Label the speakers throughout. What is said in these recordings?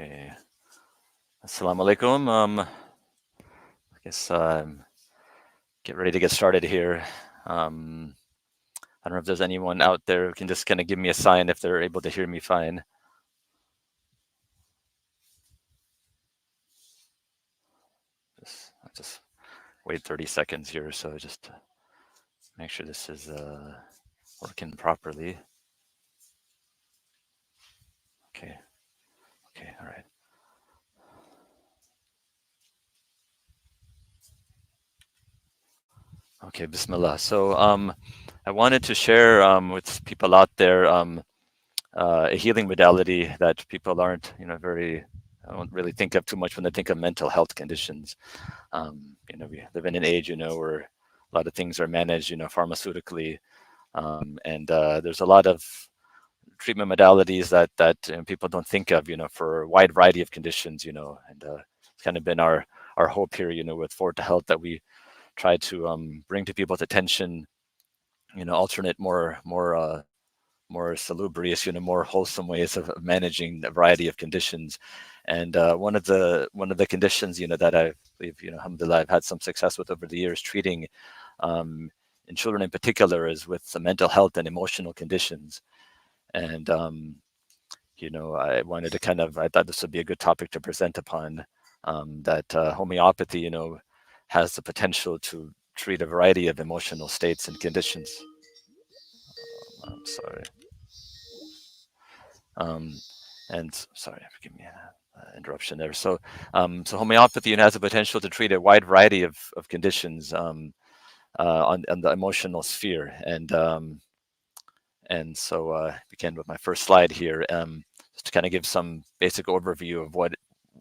Speaker 1: Okay. Assalamu alaikum. I guess get ready to get started here. I don't know if there's anyone out there who can just kind of give me a sign if they're able to hear me fine. Just wait 30 seconds here, so just to make sure this is working properly. Okay. Okay. All right. Okay. Bismillah. So I wanted to share with people out there a healing modality that people aren't, I don't really think of too much when they think of mental health conditions. We live in an age, where a lot of things are managed, pharmaceutically, and there's a lot of treatment modalities that people don't think of, for a wide variety of conditions, and it's kind of been our hope here, with Forward to Health, that we try to bring to people's attention, alternate, more salubrious, more wholesome ways of managing a variety of conditions. And one of the conditions, that I believe, alhamdulillah, I've had some success with over the years treating in children in particular is with the mental health and emotional conditions. And I wanted to I thought this would be a good topic to present upon, that homeopathy, has the potential to treat a variety of emotional states and conditions. I'm sorry. And sorry, forgive me, interruption there. So homeopathy has the potential to treat a wide variety of conditions on the emotional sphere. And so begin with my first slide here, just to kind of give some basic overview of what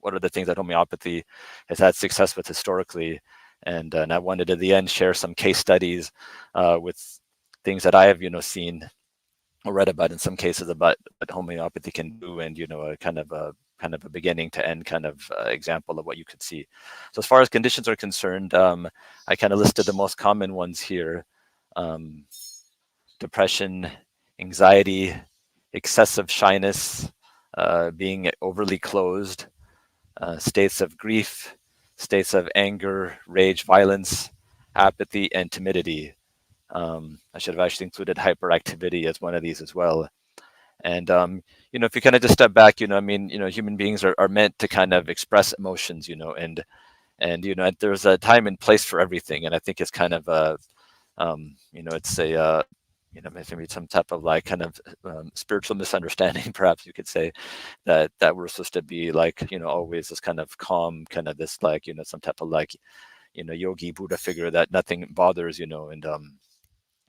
Speaker 1: are the things that homeopathy has had success with historically. And I wanted at the end share some case studies with things that I have, seen or read about in some cases about what homeopathy can do, and a kind of a beginning to end kind of example of what you could see. So as far as conditions are concerned, I kind of listed the most common ones here: depression, anxiety, excessive shyness, being overly closed, states of grief, states of anger, rage, violence, apathy, and timidity. I should have actually included hyperactivity as one of these as well. And if you kind of just step back, human beings are meant to kind of express emotions, and there's a time and place for everything. And I think it's kind of it's a maybe some type of like kind of spiritual misunderstanding, perhaps you could say, that we're supposed to be like, always this kind of calm, kind of this like, some type of like, yogi Buddha figure that nothing bothers,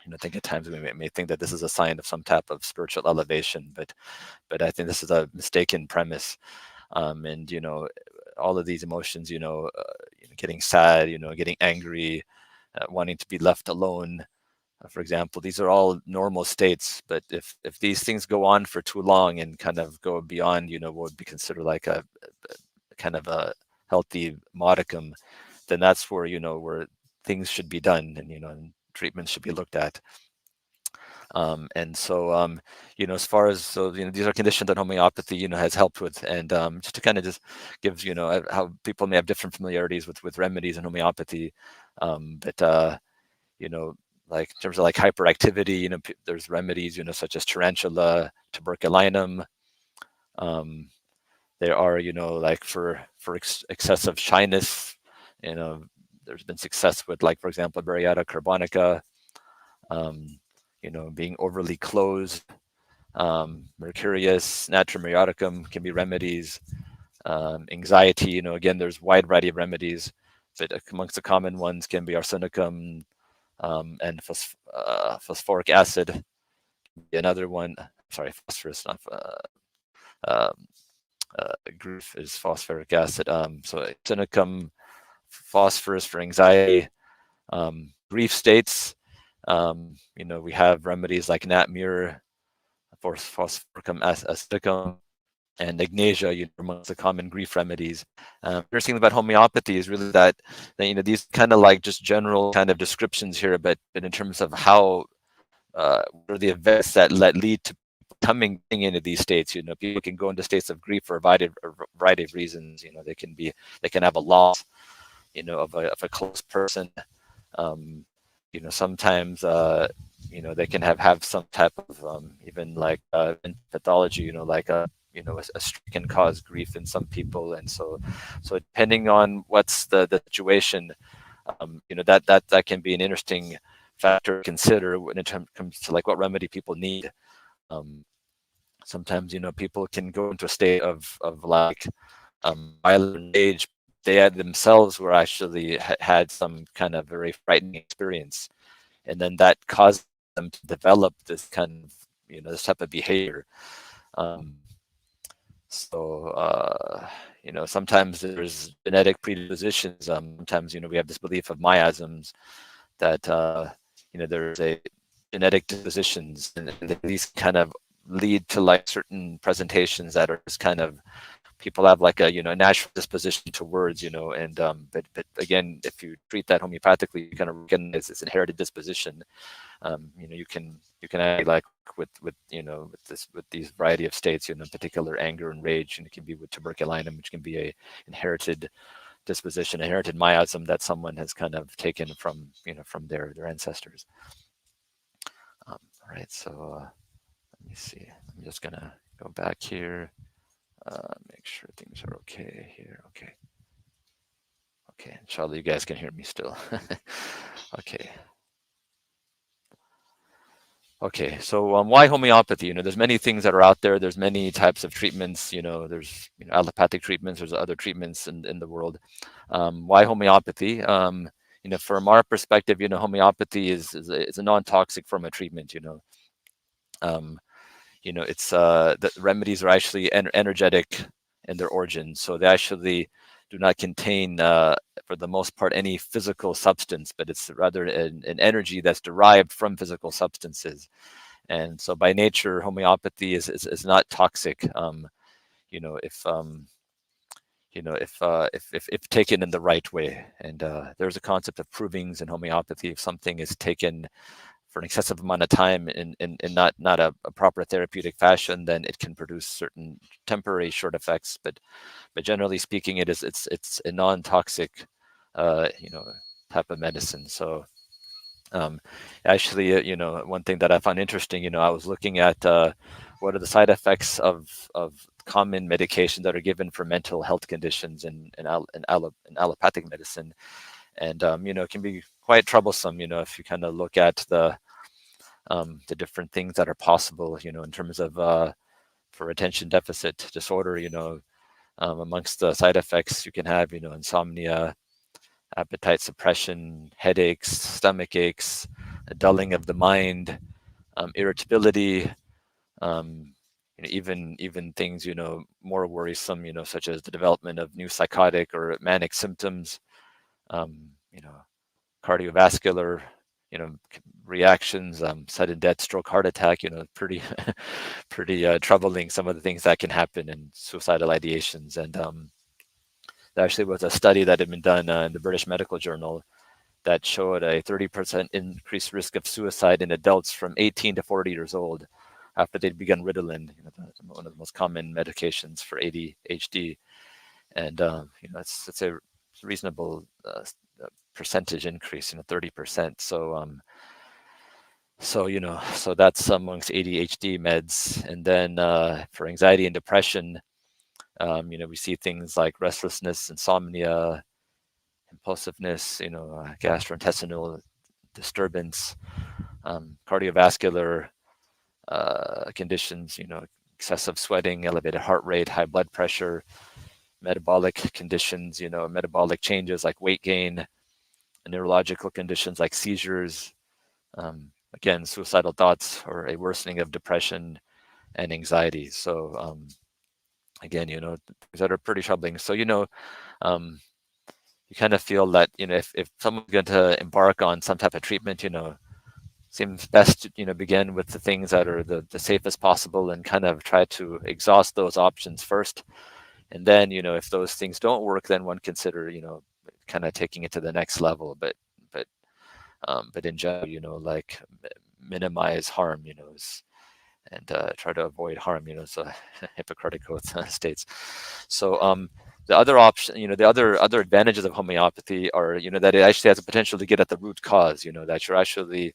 Speaker 1: and I think at times we may think that this is a sign of some type of spiritual elevation, but I think this is a mistaken premise. And all of these emotions, getting sad, getting angry, wanting to be left alone, for example, these are all normal states. But if these things go on for too long and kind of go beyond, what would be considered like a kind of a healthy modicum, then that's where where things should be done, and treatments should be looked at. And so as far as these are conditions that homeopathy has helped with. And just to kind of just give how people may have different familiarities with remedies in homeopathy, but like in terms of like hyperactivity, there's remedies such as tarantula, tuberculinum. There are like for excessive shyness, there's been success with, like, for example, Variata carbonica. Being overly closed, mercurius, natrum muriaticum can be remedies. Anxiety, again, there's wide variety of remedies, but amongst the common ones can be arsenicum, and phosphoric acid. Another one, sorry, phosphorus, not grief is phosphoric acid. So arsenicum, phosphorus for anxiety, grief states. We have remedies like natmur, phosphoricum acidicum, and agnasia, amongst the common grief remedies. Interesting about homeopathy is really that these kind of like just general kind of descriptions here, but in terms of how what are the events that lead to coming into these states. People can go into states of grief for a variety of reasons. They can have a loss, of a close person. Um, Sometimes, they can have some type of even like pathology. Like a stroke can cause grief in some people, and so depending on what's the situation, that can be an interesting factor to consider when it comes to like what remedy people need. Um, Sometimes people can go into a state of like violent rage. They had themselves were actually had some kind of very frightening experience, and then that caused them to develop this kind of this type of behavior. Um, sometimes there's genetic predispositions. Sometimes we have this belief of miasms that there's a genetic dispositions, and these kind of lead to like certain presentations that are just kind of people have like a natural disposition to words, and but again, if you treat that homeopathically, you kind of recognize this inherited disposition. You can act like with these variety of states, in particular anger and rage, and it can be with tuberculinum, which can be a inherited disposition, inherited miasm that someone has kind of taken from their ancestors. All right, so let me see. I'm just gonna go back here, make sure things are okay here. Okay, inshallah you guys can hear me still. Okay, so why homeopathy? There's many things that are out there. There's many types of treatments. There's allopathic treatments. There's other treatments in the world. Why homeopathy? From our perspective, homeopathy is a non-toxic form of treatment. It's the remedies are actually energetic in their origin, so they actually do not contain, for the most part, any physical substance, but it's rather an energy that's derived from physical substances. And so, by nature, homeopathy is not toxic. If taken in the right way, and there's a concept of provings in homeopathy. If something is taken for an excessive amount of time in not a proper therapeutic fashion, then it can produce certain temporary short effects. But generally speaking, it's a non-toxic type of medicine. So actually, one thing that I found interesting, I was looking at what are the side effects of common medications that are given for mental health conditions in allopathic medicine, and it can be quite troublesome. If you kind of look at the different things that are possible, in terms of for attention deficit disorder, amongst the side effects you can have, insomnia, appetite suppression, headaches, stomach aches, a dulling of the mind, irritability, even things more worrisome, such as the development of new psychotic or manic symptoms, um, you know, cardiovascular, reactions, sudden death, stroke, heart attack. Pretty pretty troubling, some of the things that can happen in suicidal ideations. And there actually was a study that had been done in the British Medical Journal that showed a 30% increased risk of suicide in adults from 18 to 40 years old after they'd begun Ritalin, one of the most common medications for ADHD. And it's a reasonable percentage increase, 30%. So that's amongst ADHD meds. And then for anxiety and depression, we see things like restlessness, insomnia, impulsiveness, gastrointestinal disturbance, cardiovascular conditions, excessive sweating, elevated heart rate, high blood pressure, metabolic conditions, metabolic changes like weight gain, neurological conditions like seizures, again, suicidal thoughts or a worsening of depression and anxiety. So again, things that are pretty troubling. So, you kind of feel that, if someone's going to embark on some type of treatment, seems best to, begin with the things that are the safest possible and kind of try to exhaust those options first. And then, if those things don't work, then one consider, kind of taking it to the next level. But in general, like minimize harm, and try to avoid harm. So Hippocratic Oath states. So the other option, the other advantages of homeopathy are, that it actually has the potential to get at the root cause. That you're actually,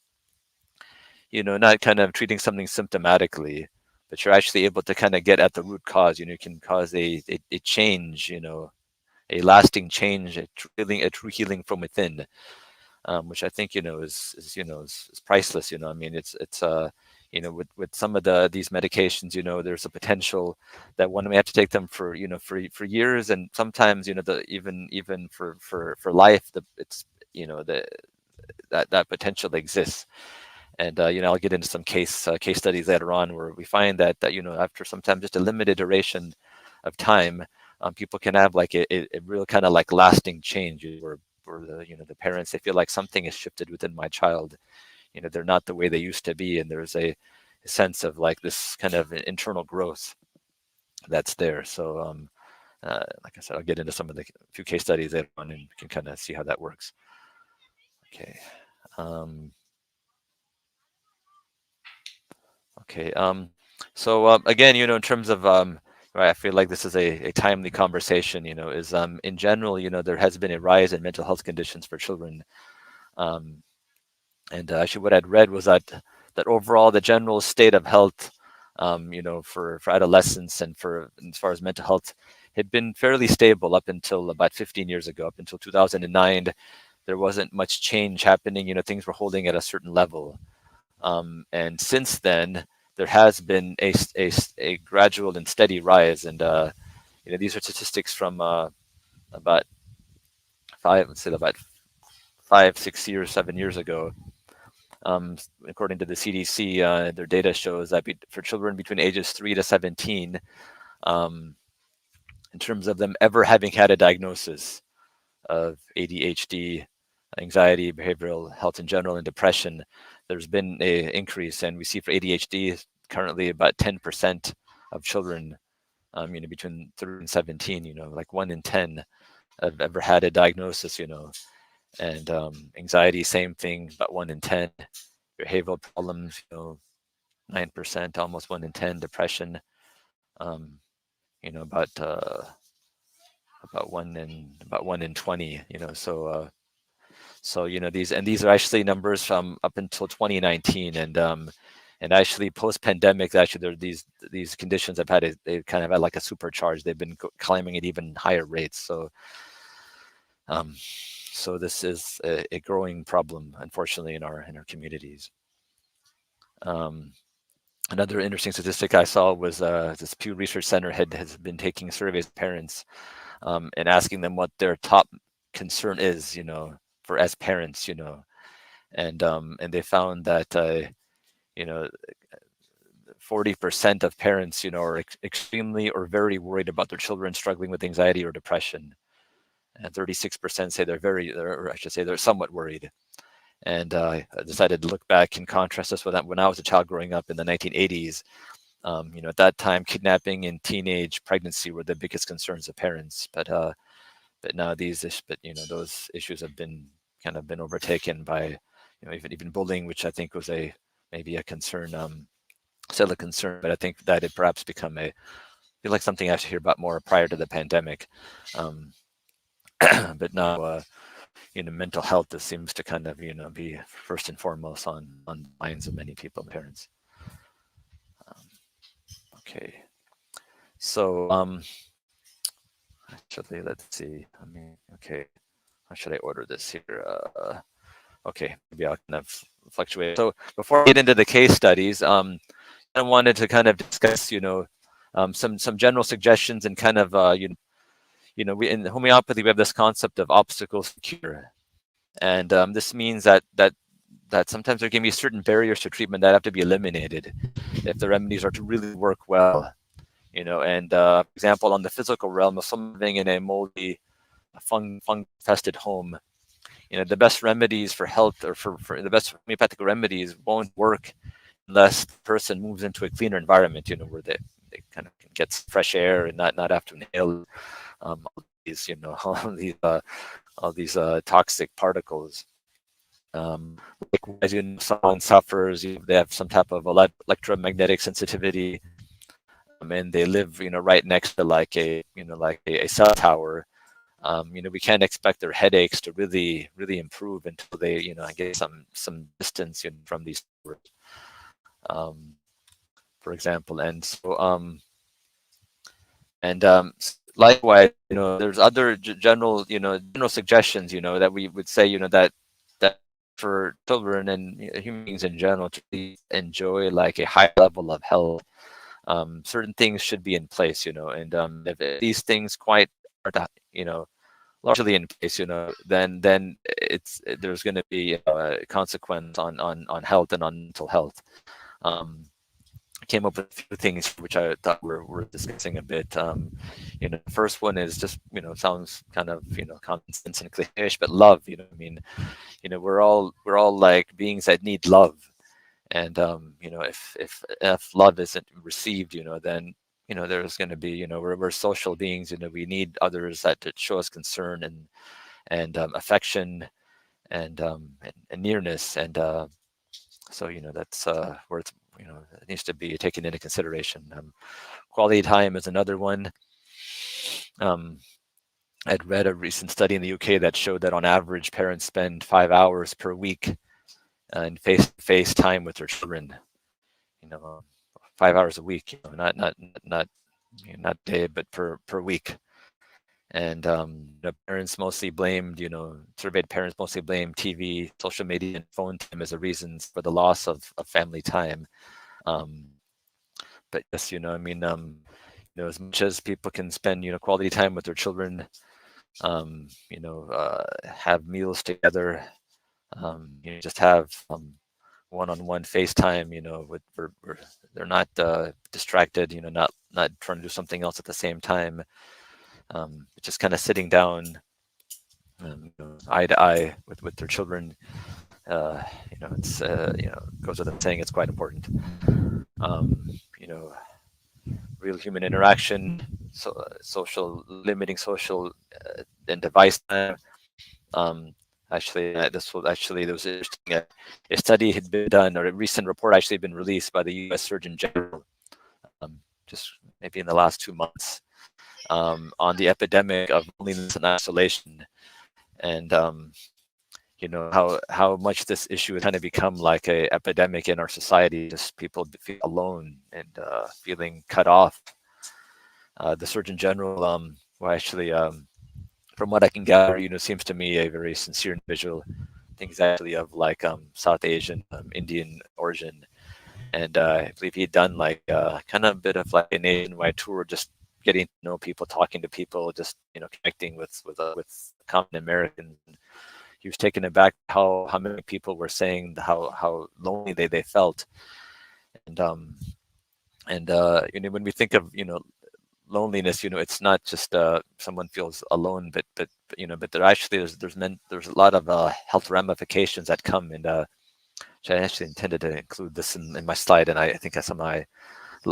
Speaker 1: not kind of treating something symptomatically, but you're actually able to kind of get at the root cause. You can cause a change, a lasting change, a true healing from within, which I think is priceless. I mean, it's with some of these medications, there's a potential that one may have to take them for for years, and sometimes even for life. It's the that potential exists. And I'll get into some case studies later on where we find that after sometimes just a limited duration of time, people can have like a real kind of like lasting change where the parents, they feel like something has shifted within my child. They're not the way they used to be, and there's a sense of like this kind of internal growth that's there. So like I said, I'll get into some of the few case studies later on, and you can kind of see how that works. Okay. Okay. So again, in terms of right, I feel like this is a timely conversation. Is in general, there has been a rise in mental health conditions for children. And actually, what I'd read was that overall, the general state of health, for adolescents and for as far as mental health, had been fairly stable up until about 15 years ago, up until 2009. There wasn't much change happening. Things were holding at a certain level. And since then, there has been a gradual and steady rise. And these are statistics from about about 5, 6 years, 7 years ago. According to the CDC, their data shows that for children between ages 3 to 17, in terms of them ever having had a diagnosis of ADHD, anxiety, behavioral health in general, and depression, there's been an increase. And we see for ADHD currently about 10% of children, between 3 and 17, like 1 in 10 have ever had a diagnosis, and anxiety, same thing, about 1 in 10. Behavioral problems, 9%, almost 1 in 10. Depression, about 1 in 20. So these are actually numbers from up until 2019, and actually post-pandemic, actually there these conditions have they kind of had like a supercharge. They've been climbing at even higher rates. So this is a growing problem, unfortunately, in our communities. Another interesting statistic I saw was this Pew Research Center has been taking surveys of parents, and asking them what their top concern is, for as parents, and they found that 40% of parents, are extremely or very worried about their children struggling with anxiety or depression, and 36% say or I should say they're somewhat worried. And I decided to look back and contrast this with when I was a child growing up in the 1980s. At that time, kidnapping and teenage pregnancy were the biggest concerns of parents. But now those issues have been overtaken by even bullying, which I think was maybe a concern, still a concern. But I think that it perhaps become I feel like something I should hear about more prior to the pandemic. But now. Mental health seems to kind of be first and foremost on the minds of many people, parents. Okay, so actually, let's see. Okay, how should I order this here? Okay, maybe I'll kind of fluctuate. So before I get into the case studies, I wanted to kind of discuss, some general suggestions and kind of we in homeopathy we have this concept of obstacles to cure. And this means that sometimes there can be certain barriers to treatment that have to be eliminated if the remedies are to really work well. And for example, on the physical realm of someone living in a moldy, fung-infested home, the best remedies for health, or for the best homeopathic remedies, won't work unless the person moves into a cleaner environment, where they kind of can get fresh air and not have to inhale all these, all these toxic particles. Likewise, someone suffers, they have some type of electromagnetic sensitivity, and they live, right next to like a cell tower. We can't expect their headaches to really improve until they, get some distance, from these towers, um, for example. And so, likewise, there's other general suggestions, that we would say, that for children and human beings in general to really enjoy like a high level of health, certain things should be in place, and if these things quite aren't, largely in place, then there's going to be a consequence on health and on mental health. I came up with a few things which I thought we're discussing a bit. The first one is just, sounds kind of, common sense and cliche, but love. We're all like beings that need love, and if love isn't received, then there's going to be, we're social beings. We need others that show us concern and affection and nearness, and so that's where it's, it needs to be taken into consideration. Quality time is another one. I'd read a recent study in the UK that showed that on average parents spend 5 hours per week in face-to-face time with their children. 5 hours a week, not day, but per week. And the parents mostly blamed, surveyed parents mostly blamed TV, social media, and phone time as the reasons for the loss of family time. But yes, as much as people can spend, quality time with their children, have meals together, just have one-on-one FaceTime, where they're not distracted, not trying to do something else at the same time. Just kind of sitting down, eye to eye with their children. It's goes without saying, it's quite important. Real human interaction, limiting social and device time. There was interesting. A study had been done, or a recent report actually been released by the U.S. Surgeon General, just maybe in the last 2 months, on the epidemic of loneliness and isolation, and how much this issue has kind of become like a epidemic in our society. Just people feel alone and feeling cut off. The Surgeon General, from what I can gather, seems to me a very sincere individual. I think he's actually of like South Asian, Indian origin, and I believe he'd done like kind of a bit of like a nationwide tour, just getting to know people, talking to people, just connecting with common Americans. He was taken aback how many people were saying how lonely they felt, and when we think of loneliness, it's not just someone feels alone, but there actually there's a lot of health ramifications that come, and which I actually intended to include this in my slide, and I think I somehow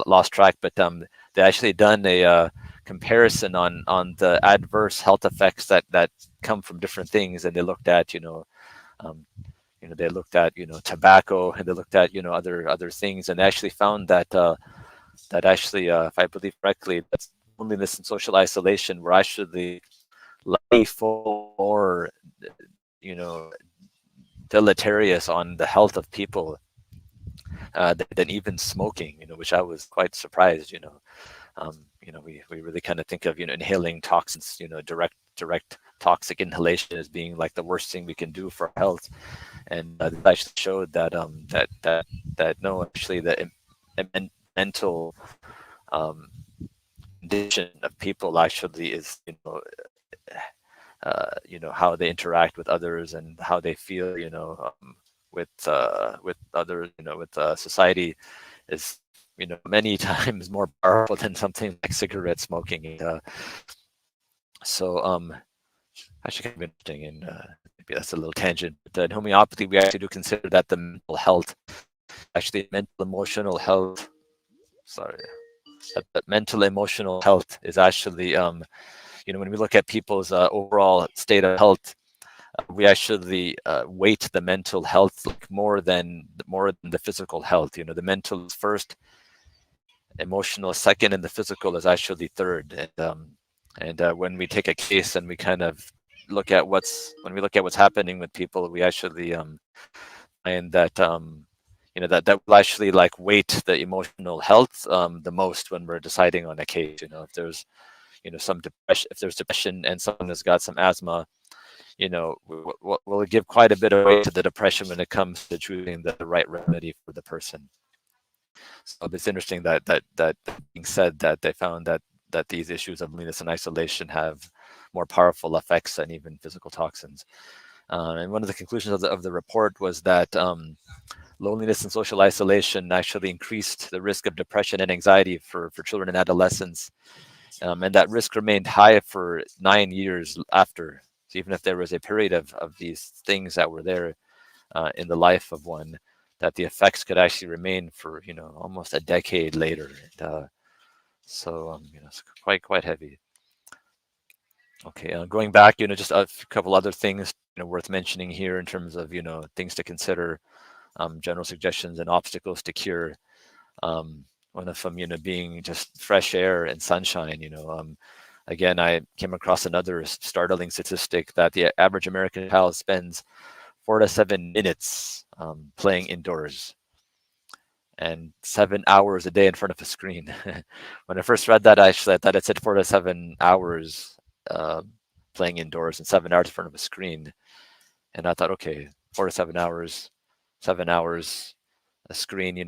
Speaker 1: lost track, but they actually done a comparison on the adverse health effects that come from different things, and they looked at tobacco, and they looked at other things, and they actually found that if I believe correctly, that loneliness and social isolation were actually more deleterious on the health of people than even smoking, which I was quite surprised. We really kind of think of inhaling toxins, direct toxic inhalation as being like the worst thing we can do for health, and this actually showed that no, actually the mental condition of people actually is how they interact with others and how they feel with others, with society, is many times more powerful than something like cigarette smoking. And, so actually kind of interesting, and maybe that's a little tangent, but in homeopathy we actually do consider that the mental health, actually mental emotional health, that mental emotional health is actually when we look at people's overall state of health, we actually weight the mental health like more than the physical health. The mental is first, emotional is second, and the physical is actually third. And when we take a case and we kind of look at what's happening with people, we actually find that that will actually like weight the emotional health the most when we're deciding on a case. If there's some depression, if there's depression and someone has got some asthma, we'll give quite a bit of weight to the depression when it comes to choosing the right remedy for the person. So it's interesting that being said, that they found that these issues of loneliness and isolation have more powerful effects than even physical toxins. And one of the conclusions of the report was that loneliness and social isolation actually increased the risk of depression and anxiety for children and adolescents. And that risk remained high for 9 years after. So even if there was a period of these things that were there in the life of one, that the effects could actually remain for almost a decade later. So it's quite heavy. Okay, going back, just a couple other things worth mentioning here in terms of things to consider, general suggestions and obstacles to cure. One of them, being just fresh air and sunshine. Again, I came across another startling statistic that the average American child spends 4 to 7 minutes playing indoors and 7 hours a day in front of a screen. When I first read that, actually, I thought it said 4 to 7 hours uh, playing indoors and 7 hours in front of a screen. And I thought, okay, 4 to 7 hours, 7 hours, a screen,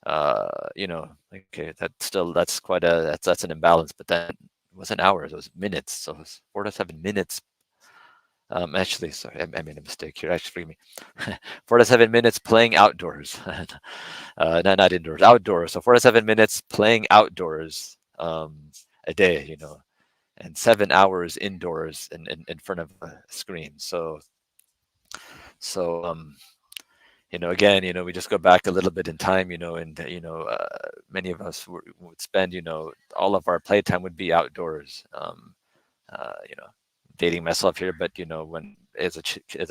Speaker 1: okay, that's an imbalance. But then it wasn't hours, it was minutes. So it was 4 to 7 minutes. Actually, sorry, I made a mistake here. Actually, forgive me. 4 to 7 minutes playing outdoors, not indoors, outdoors. So 4 to 7 minutes playing outdoors a day, and 7 hours indoors in front of a screen. So again, we just go back a little bit in time, and many of us would spend, all of our playtime would be outdoors. Uh, you know, Dating myself here, but when as a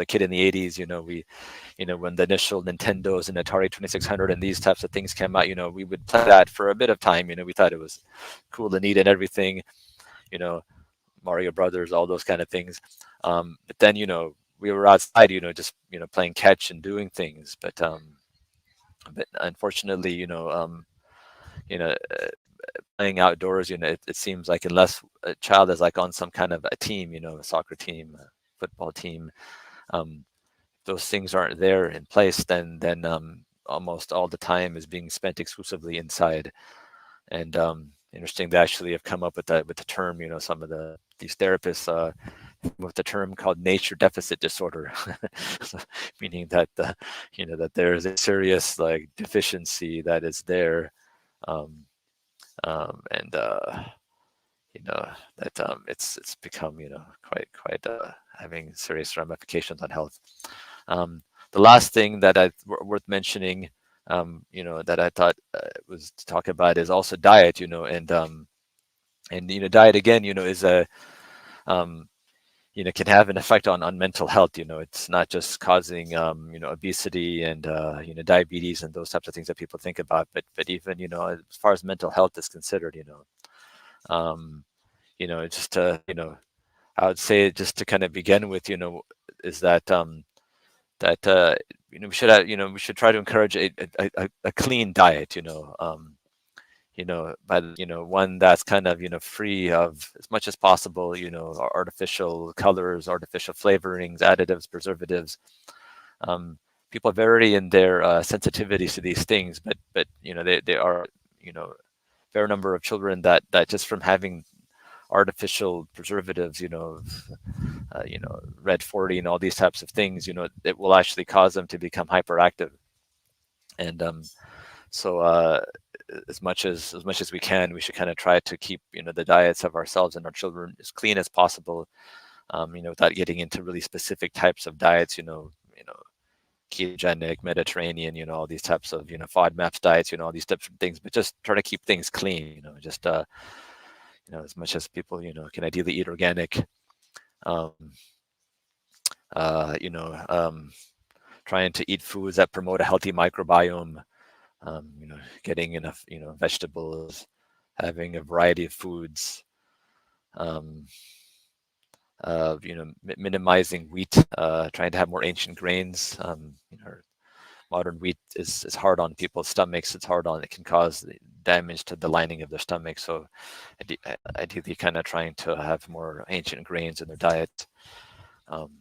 Speaker 1: kid in the 80s, when the initial Nintendos and Atari 2600 and these types of things came out, we would play that for a bit of time. We thought it was cool and neat and everything, you know, Mario Brothers, all those kind of things. But then, we were outside, just playing catch and doing things. But unfortunately, you know, playing outdoors, it seems like unless a child is like on some kind of a team, a soccer team, a football team, um, those things aren't there in place, then almost all the time is being spent exclusively inside. And interesting, they actually have come up with the term, some of these therapists with the term called nature deficit disorder, so, meaning that that there is a serious like deficiency that is there, um, and you know that it's become quite having serious ramifications on health. Um, the last thing that worth mentioning, that I thought was to talk about is also diet. And diet again, is a um, can have an effect on mental health. It's not just causing obesity and diabetes and those types of things that people think about, but even as far as mental health is considered, um, just to I would say, just to kind of begin with, is that we should try to encourage a clean diet, one that's kind of free of, as much as possible, artificial colors, artificial flavorings, additives, preservatives. People vary in their sensitivities to these things, but they are, fair number of children that just from having artificial preservatives, red 40 and all these types of things, it will actually cause them to become hyperactive. And so as much as we can, we should kind of try to keep the diets of ourselves and our children as clean as possible, without getting into really specific types of diets, ketogenic, Mediterranean, all these types of FODMAPs diets, all these different things, but just try to keep things clean, just as much as people can ideally eat organic. Um, you know, trying to eat foods that promote a healthy microbiome, you know, getting enough, you know, vegetables, having a variety of foods, um, you know, minimizing wheat, trying to have more ancient grains. You know, modern wheat is hard on people's stomachs. It's hard on, it can cause damage to the lining of their stomach. So ideally kind of trying to have more ancient grains in their diet. Um,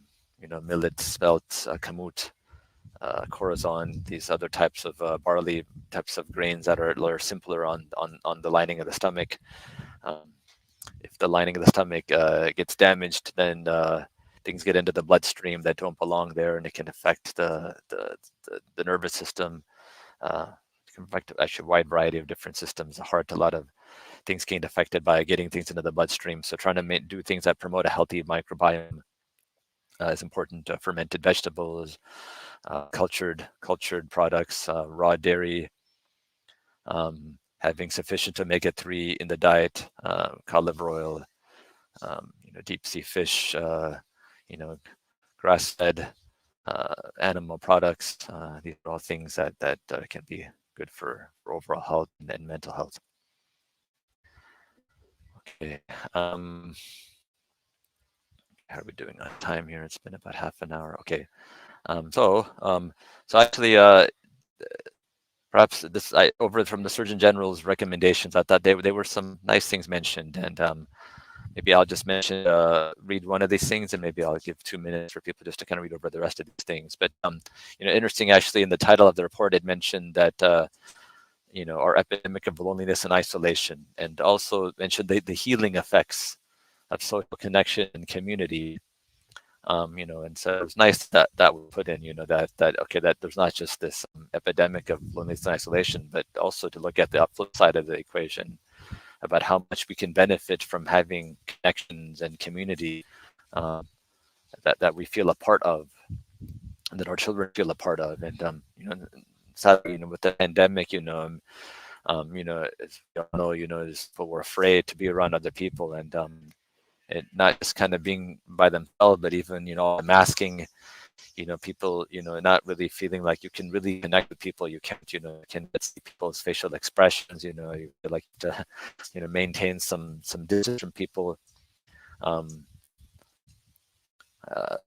Speaker 1: you know, millet, spelt, kamut, corazon, these other types of barley types of grains that are simpler on the lining of the stomach. Um, if the lining of the stomach gets damaged, then things get into the bloodstream that don't belong there, and it can affect the nervous system. It can affect actually a wide variety of different systems. The heart, a lot of things get affected by getting things into the bloodstream. So trying to do things that promote a healthy microbiome is important. Fermented vegetables, cultured products, raw dairy, having sufficient omega-3 in the diet, cod liver oil, you know, deep sea fish, you know, grass-fed animal products. These are all things that can be good for overall health and mental health. Okay. How are we doing on time here? It's been about half an hour. Okay. So actually, perhaps this over from the Surgeon General's recommendations, I thought they were some nice things mentioned, and maybe I'll just mention read one of these things, and maybe I'll give 2 minutes for people just to kind of read over the rest of these things. But you know, interesting actually in the title of the report, it mentioned that you know, our epidemic of loneliness and isolation, and also mentioned the healing effects of social connection and community. You know, and so it's nice that that we put in, you know, that okay, that there's not just this epidemic of loneliness and isolation, but also to look at the flip side of the equation about how much we can benefit from having connections and community um, that we feel a part of, and that our children feel a part of, and you know, sadly, you know, with the pandemic, you know, as we all know, you know, people were afraid to be around other people, and it not just kind of being by themselves, but even, you know, masking, you know, people, you know, not really feeling like you can really connect with people. You can't, you know, can see people's facial expressions, you know, you feel like to, you know, maintain some distance from people. Um,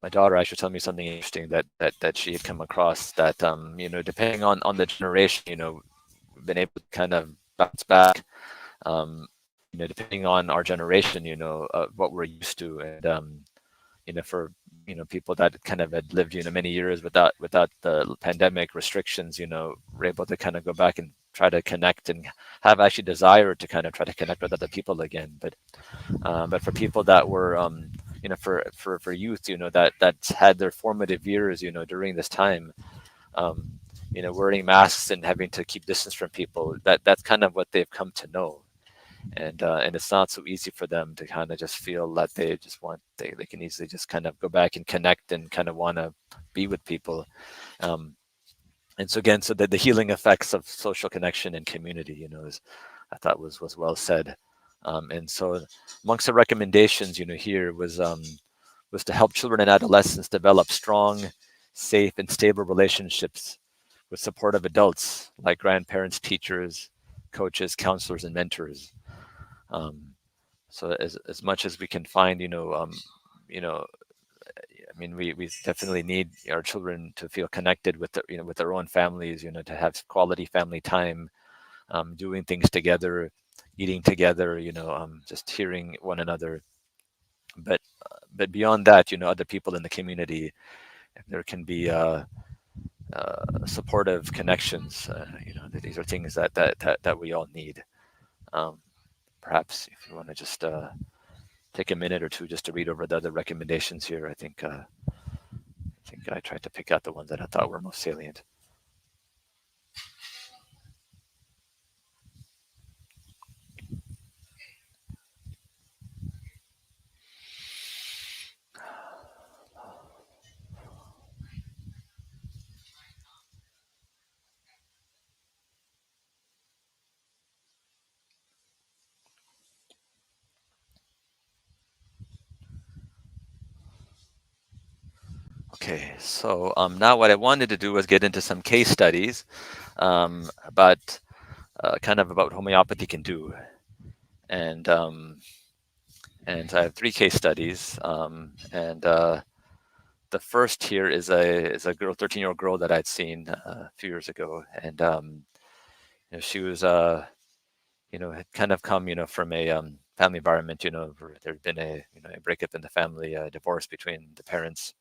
Speaker 1: my daughter actually told me something interesting that she had come across that, you know, depending on the generation, you know, we've been able to kind of bounce back, um, you know, depending on our generation, you know, what we're used to, and you know, for, you know, people that kind of had lived, you know, many years without the pandemic restrictions, you know, we're able to kind of go back and try to connect and have actually desire to kind of try to connect with other people again. But for people that were, you know, for youth, you know, that had their formative years, you know, during this time, um, you know, wearing masks and having to keep distance from people, that's kind of what they've come to know. And it's not so easy for them to kind of just feel that they just want, they can easily just kind of go back and connect and kind of want to be with people. Um, and so again, so the healing effects of social connection and community, you know, is, I thought was well said. And so amongst the recommendations, you know, here was to help children and adolescents develop strong, safe, and stable relationships with supportive adults like grandparents, teachers, coaches, counselors, and mentors. Um, so as much as we can find, you know, I mean, we definitely need our children to feel connected with you know, with their own families, you know, to have quality family time, doing things together, eating together, you know, just hearing one another. But but beyond that, you know, other people in the community, there can be supportive connections. You know, these are things that we all need. Um, Perhaps if you want to just take a minute or two just to read over the other recommendations here, I think I tried to pick out the ones that I thought were most salient. Okay, so now what I wanted to do was get into some case studies about kind of about what homeopathy can do, and I have 3 case studies, and the first here is a girl, 13-year-old girl that I'd seen a few years ago, and she was had kind of come from a family environment, where there'd been a breakup in the family, a divorce between the parents,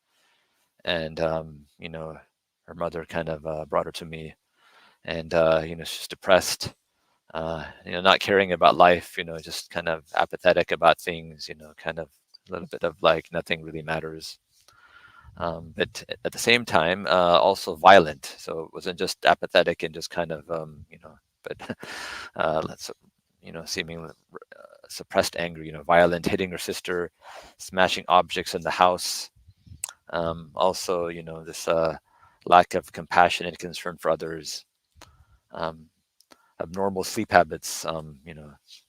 Speaker 1: and her mother kind of brought her to me, and she's depressed, not caring about life, just kind of apathetic about things, kind of a little bit of like nothing really matters. But at the same time, also violent. So it wasn't just apathetic and just kind of, but let's, seeming suppressed anger, violent, hitting her sister, smashing objects in the house. Also, this lack of compassion and concern for others. Um, Abnormal sleep habits,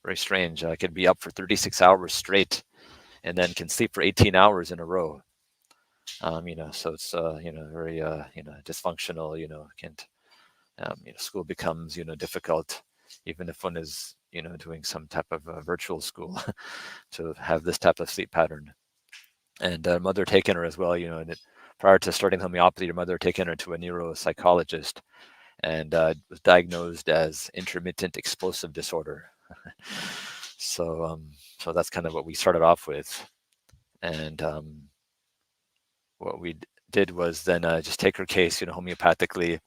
Speaker 1: very strange. I could be up for 36 hours straight and then can sleep for 18 hours in a row. So it's, very, dysfunctional, can't, school becomes, difficult, even if one is, doing some type of virtual school to have this type of sleep pattern. And mother taken her as well, and prior to starting homeopathy, your mother taken her to a neuropsychologist and was diagnosed as intermittent explosive disorder. So that's kind of what we started off with. And what we did was then just take her case, homeopathically.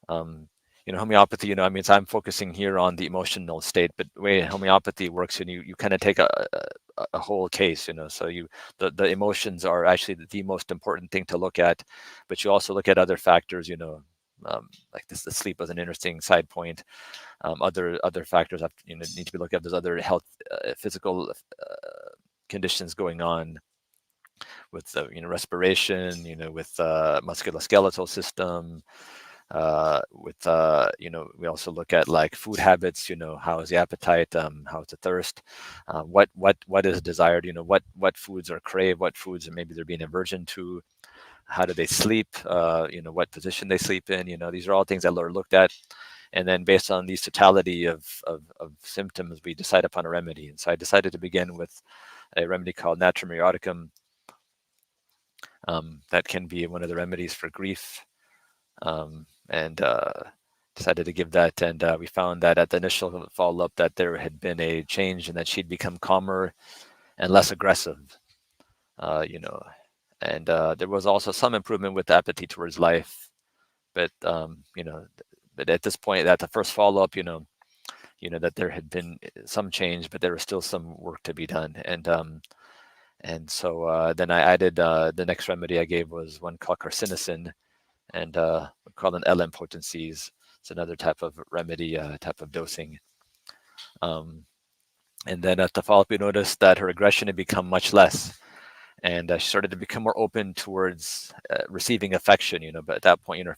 Speaker 1: Um, homeopathy, I mean, so I'm focusing here on the emotional state, but the way homeopathy works, and you kind of take a whole case, so the emotions are actually the most important thing to look at, but you also look at other factors, like this, the sleep was an interesting side point. Other factors have, need to be looked at. There's other health, physical conditions going on with respiration, with musculoskeletal system, with we also look at like food habits, how is the appetite, how is the thirst, what is desired, what foods are craved, what foods are maybe they're being aversion to, how do they sleep, what position they sleep in, these are all things that are looked at. And then based on these totality of symptoms, we decide upon a remedy. And so I decided to begin with a remedy called Natrum Eroticum, that can be one of the remedies for grief, and decided to give that. And we found that at the initial follow-up that there had been a change and that she'd become calmer and less aggressive, and there was also some improvement with appetite towards life. But but at this point, at the first follow-up, that there had been some change, but there was still some work to be done. And so then I added, the next remedy I gave was one called carcinosin, and we call it LM potencies. It's another type of remedy, type of dosing. And then at the follow-up, we noticed that her aggression had become much less, and she started to become more open towards receiving affection. But at that point,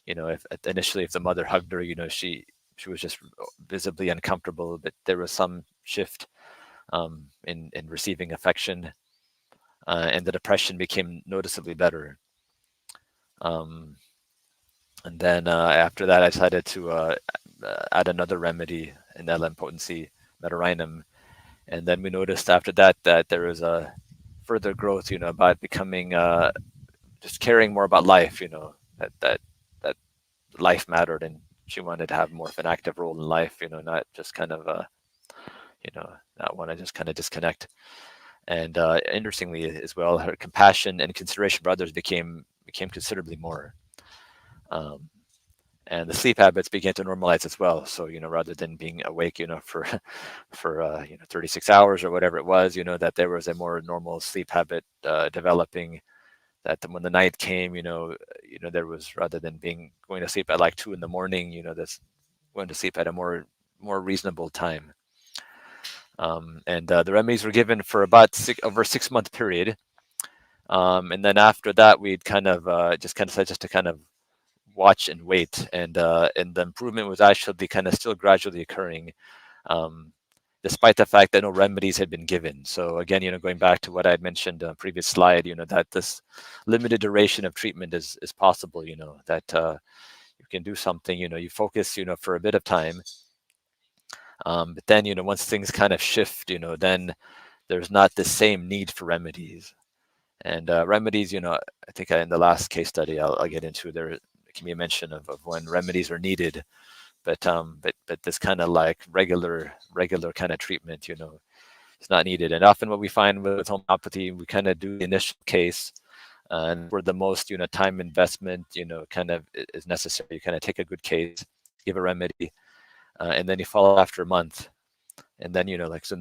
Speaker 1: if initially if the mother hugged her, she was just visibly uncomfortable, but there was some shift in receiving affection, and the depression became noticeably better. And then after that, I decided to add another remedy in LM potency, metarinum, and then we noticed after that that there was a further growth, about becoming just caring more about life, that life mattered, and she wanted to have more of an active role in life, not just kind of not want to just kind of disconnect. And interestingly as well, her compassion and consideration for others became considerably more. And the sleep habits began to normalize as well. So, rather than being awake, for 36 hours or whatever it was, that there was a more normal sleep habit developing. That when the night came, there was, rather than going to sleep at like 2 a.m, this going to sleep at a more reasonable time. And the remedies were given for about over a 6-month period. And then after that, we'd kind of just to kind of watch and wait, and the improvement was actually kind of still gradually occurring, despite the fact that no remedies had been given. So again, going back to what I had mentioned on previous slide, that this limited duration of treatment is possible. That you can do something. You focus, for a bit of time, but then once things kind of shift, then there's not the same need for remedies. And remedies, I think in the last case study I'll get into, there can be a mention of when remedies are needed, but this kind of like regular kind of treatment, it's not needed. And often what we find with homeopathy, we kind of do the initial case, and where the most time investment kind of is necessary. You kind of take a good case, give a remedy, and then you follow after a month. And then, like so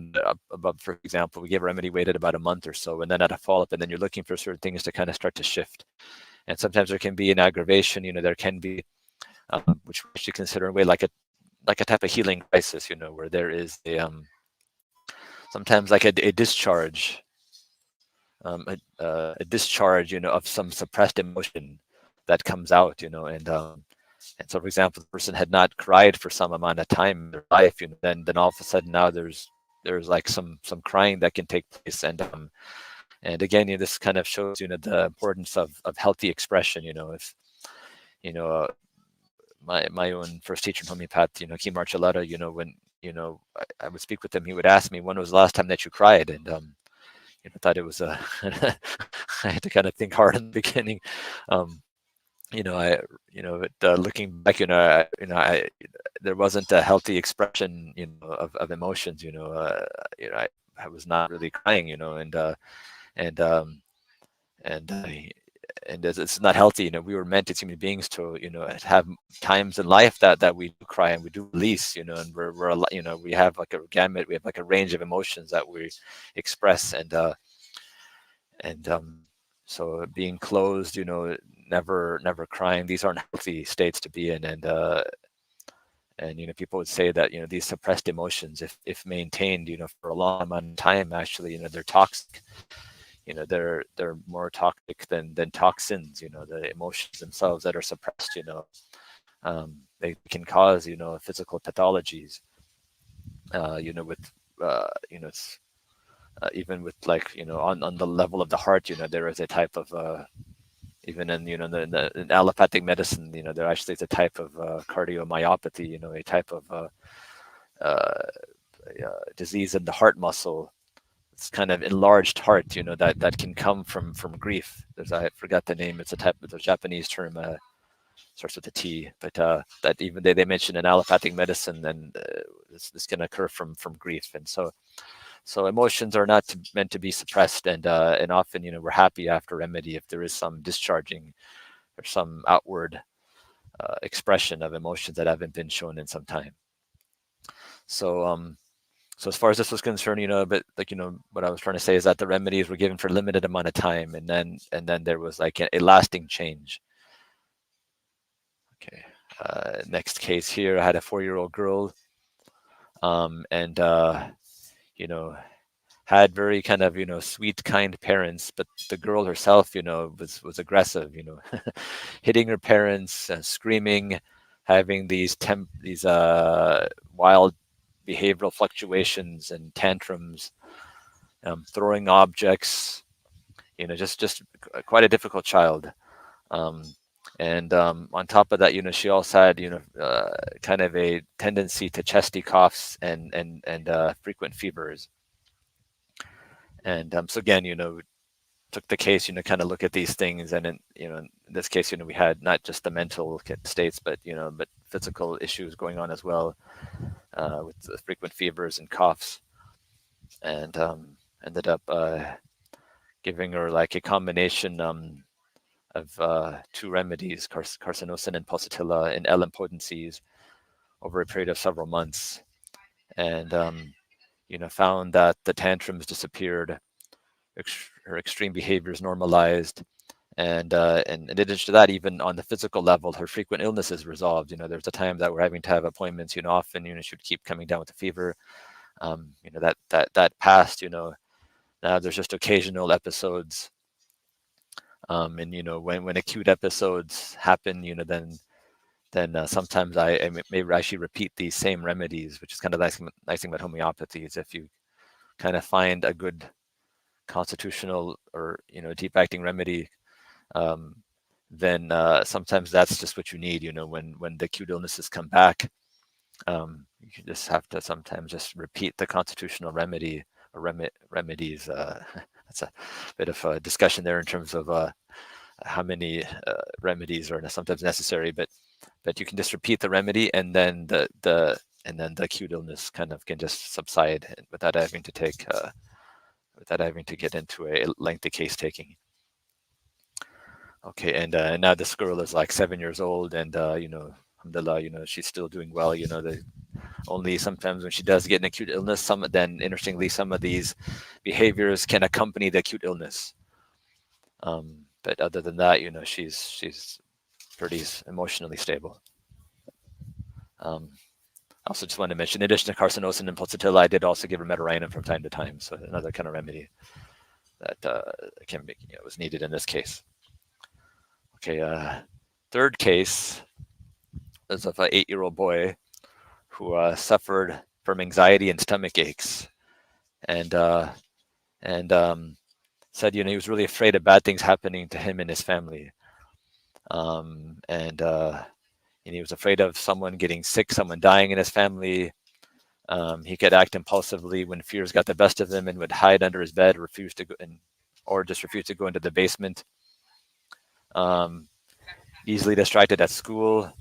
Speaker 1: above, for example, we give a remedy, waited about a month or so, and then at a follow-up, and then you're looking for certain things to kind of start to shift. And sometimes there can be an aggravation, there can be, which we should consider in a way like a type of healing crisis, where there is sometimes like a discharge, a discharge, of some suppressed emotion that comes out, and so, for example, the person had not cried for some amount of time in their life, then all of a sudden now there's like some crying that can take place, and again, this kind of shows the importance of healthy expression. If my own first teacher in homeopath, Kim Marcelletta, when I would speak with him, he would ask me, when was the last time that you cried? And I thought it was I had to kind of think hard in the beginning. Looking back, there wasn't a healthy expression, of emotions. I was not really crying, and and it's not healthy. We were meant as human beings to, have times in life that we do cry and we do release, and we have like a gamut, we have like a range of emotions that we express, and so being closed, never crying, these aren't healthy states to be in. And people would say that these suppressed emotions, if maintained for a long amount of time, actually they're toxic. They're more toxic than toxins. The emotions themselves that are suppressed, they can cause physical pathologies, with even with like on the level of the heart, there is a type of even in in allopathic medicine, there actually is a type of cardiomyopathy, a type of disease in the heart muscle. It's kind of enlarged heart, that can come from grief. I forgot the name. It's a Japanese term, starts with a T, but that even they mention in allopathic medicine, and this can occur from grief. And so emotions are not meant to be suppressed, and often we're happy after remedy if there is some discharging or some outward expression of emotions that haven't been shown in some time. So as far as this was concerned, but like what I was trying to say is that the remedies were given for a limited amount of time, and then there was like a lasting change. Okay, next case here, I had a 4-year-old girl, and had very kind of sweet, kind parents, but the girl herself was aggressive, hitting her parents, screaming, having these wild behavioral fluctuations and tantrums, throwing objects, just quite a difficult child. And on top of that, she also had kind of a tendency to chesty coughs and frequent fevers. And so again, took the case, kind of look at these things, and in this case, we had not just the mental states, but but physical issues going on as well, with the frequent fevers and coughs, and ended up giving her like a combination of 2 remedies, carcinosin and pulsatilla in LM potencies, over a period of several months, and found that the tantrums disappeared, her extreme behaviors normalized, and in addition to that, even on the physical level, her frequent illnesses resolved. There's a time that we're having to have appointments. Often she would keep coming down with a fever. That passed. Now there's just occasional episodes, and when acute episodes happen, then then sometimes I may actually repeat these same remedies, which is kind of nice thing about homeopathy is if you kind of find a good constitutional or deep acting remedy, um, then sometimes that's just what you need. When the acute illnesses come back, you just have to sometimes just repeat the constitutional remedy or remedies. That's a bit of a discussion there in terms of how many remedies are sometimes necessary, but you can just repeat the remedy, and then the acute illness kind of can just subside without having to get into a lengthy case taking. Okay, and now this girl is like 7 years old, and alhamdulillah, she's still doing well. Only sometimes when she does get an acute illness, then interestingly, some of these behaviors can accompany the acute illness. But other than that, she's pretty emotionally stable. I also just wanted to mention, in addition to carcinosin and pulsatilla, I did also give her metarainum from time to time, so another kind of remedy that can be, was needed in this case. Okay, third case is of an 8-year-old boy who suffered from anxiety and stomach aches, and said, he was really afraid of bad things happening to him and his family, and he was afraid of someone getting sick, someone dying in his family. He could act impulsively when fears got the best of him and would hide under his bed, or just refuse to go into the basement. Easily distracted at school.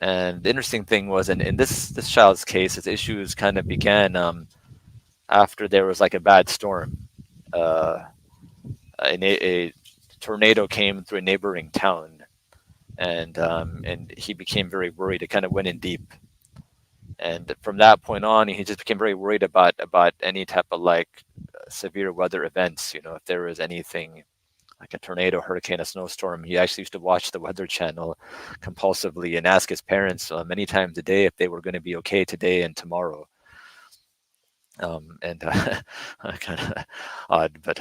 Speaker 1: And the interesting thing was, in this child's case, his issues kind of began after there was like a bad storm. A tornado came through a neighboring town, and he became very worried. It kind of went in deep, and from that point on, he just became very worried about any type of like severe weather events. If there was anything like a tornado, hurricane, a snowstorm, he actually used to watch the Weather Channel compulsively and ask his parents many times a day if they were going to be okay today and tomorrow. And kind of odd, but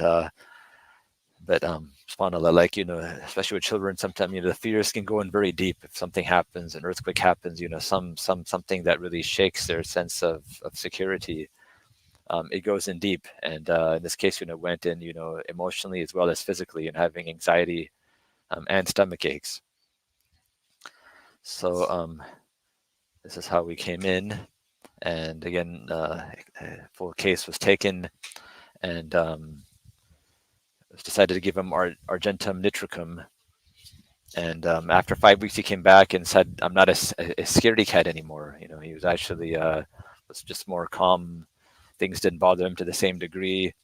Speaker 1: subhanAllah, like, especially with children, sometimes, the fears can go in very deep. If something happens, an earthquake happens, something that really shakes their sense of security, it goes in deep. And in this case, went in, emotionally as well as physically, and having anxiety and stomach aches. So this is how we came in. And again, full case was taken, and it was decided to give him argentum nitricum. And after 5 weeks, he came back and said, "I'm not a scaredy cat anymore." He was actually was just more calm. Things didn't bother him to the same degree.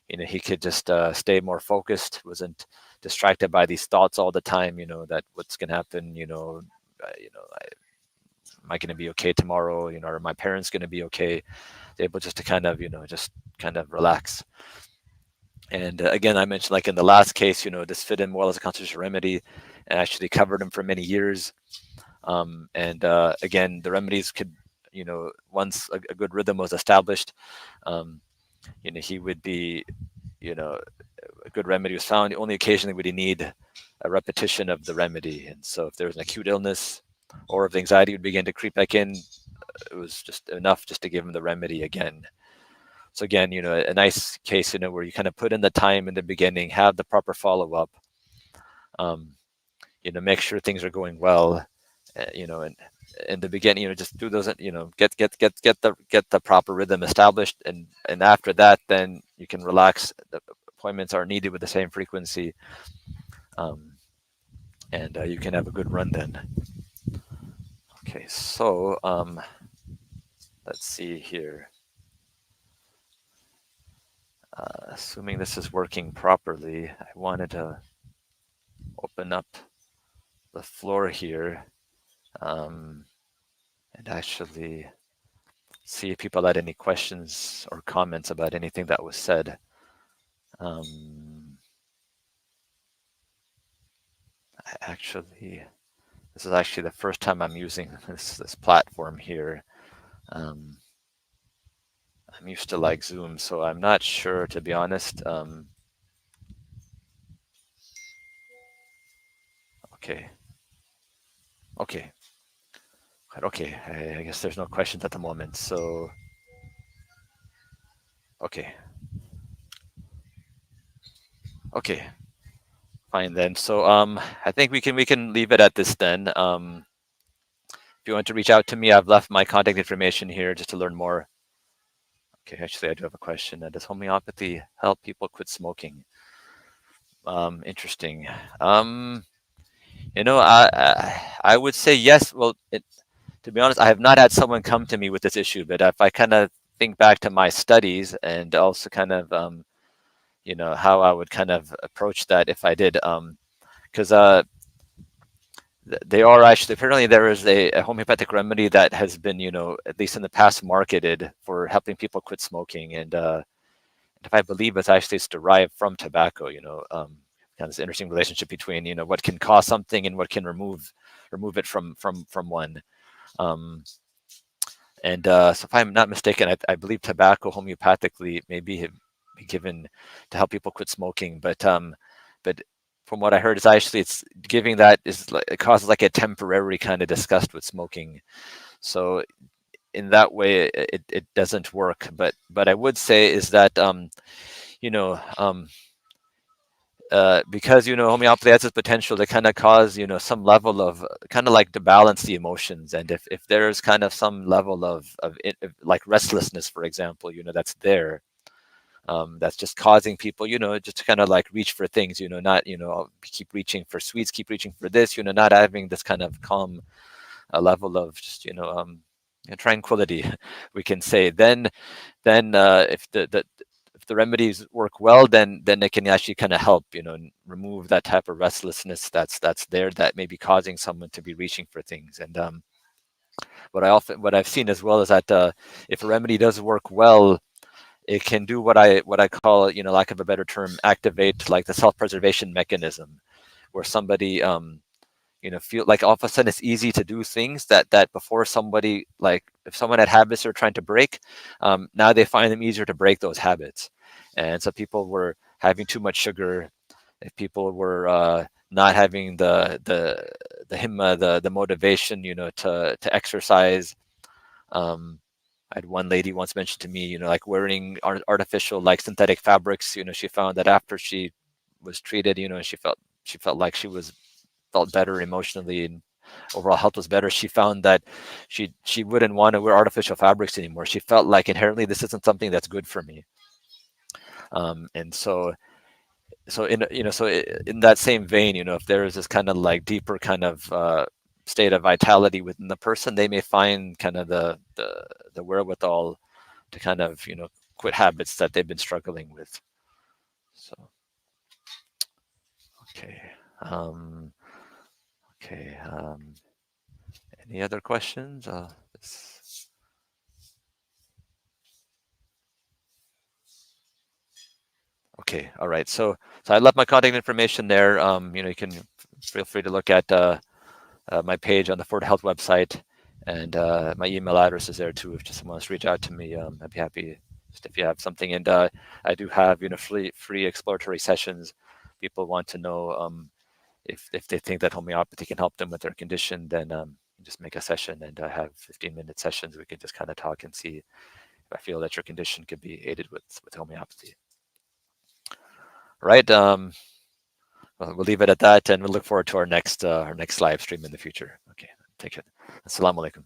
Speaker 1: He could just stay more focused. Wasn't distracted by these thoughts all the time. That what's going to happen. Am I going to be okay tomorrow? Are my parents going to be okay? Able just to kind of relax. And again, I mentioned, like in the last case, this fit in well as a constitutional remedy, and actually covered him for many years. And again, the remedies could, once a good rhythm was established, he would be, a good remedy was found. Only occasionally would he need a repetition of the remedy. And so if there was an acute illness, or if the anxiety would begin to creep back in, it was just enough just to give him the remedy again. So again, a nice case, where you kind of put in the time in the beginning, have the proper follow-up, make sure things are going well, and in the beginning, just do those, get the proper rhythm established, and after that, then you can relax. The appointments are needed with the same frequency, and you can have a good run then. Okay, so let's see here. Assuming this is working properly, I wanted to open up the floor here, and actually see if people had any questions or comments about anything that was said. This is actually the first time I'm using this platform here. I'm used to like Zoom, so I'm not sure, to be honest. Okay. Okay, I guess there's no questions at the moment. So, okay, okay, fine then. So, I think we can leave it at this then. If you want to reach out to me, I've left my contact information here just to learn more. Okay, actually, I do have a question. Does homeopathy help people quit smoking? Interesting. I would say yes. Well, to be honest, I have not had someone come to me with this issue, but if I kind of think back to my studies and also kind of how I would kind of approach that if I did, because they are actually, apparently there is a homeopathic remedy that has been at least in the past marketed for helping people quit smoking, and if I believe it's derived from tobacco. Kind of this interesting relationship between what can cause something and what can remove it from one. Um, and so if I'm not mistaken, I believe tobacco homeopathically maybe have been given to help people quit smoking, but from what I heard, it's giving that is like, it causes like a temporary kind of disgust with smoking. So in that way, it doesn't work. But I would say is that you know um, because homeopathy has this potential to kind of cause some level of kind of like to balance the emotions, and if there's kind of some level of like restlessness, for example, that's there, that's just causing people just to kind of like reach for things, not keep reaching for sweets, keep reaching for this, not having this kind of calm level of just tranquility, we can say. Then if the remedies work well, then they can actually kind of help, remove that type of restlessness that's there that may be causing someone to be reaching for things. And what I've seen as well is that if a remedy does work well, it can do what I call, lack of a better term, activate like the self-preservation mechanism, where somebody feel like all of a sudden it's easy to do things that before somebody, like if someone had habits they're trying to break, now they find them easier to break those habits. And so people were having too much sugar, if people were not having the himma, the motivation, to exercise. I had one lady once mentioned to me, like wearing artificial like synthetic fabrics. She found that after she was treated, she felt like felt better emotionally, and overall health was better. She found that she wouldn't want to wear artificial fabrics anymore. She felt like inherently this isn't something that's good for me. And in that same vein, if there is this kind of like deeper kind of state of vitality within the person, they may find kind of the wherewithal to kind of quit habits that they've been struggling with. So okay. um okay any other questions? Okay, all right. So I left my contact information there. You can feel free to look at my page on the Ford Health website, and my email address is there too. If just someone wants to reach out to me, I'd be happy just if you have something. And I do have free exploratory sessions. People want to know if they think that homeopathy can help them with their condition, then just make a session, and I have 15-minute sessions. We can just kind of talk and see if I feel that your condition could be aided with homeopathy. Right. We'll leave it at that, and we'll look forward to our next live stream in the future. Okay. Take it. Assalamu alaikum.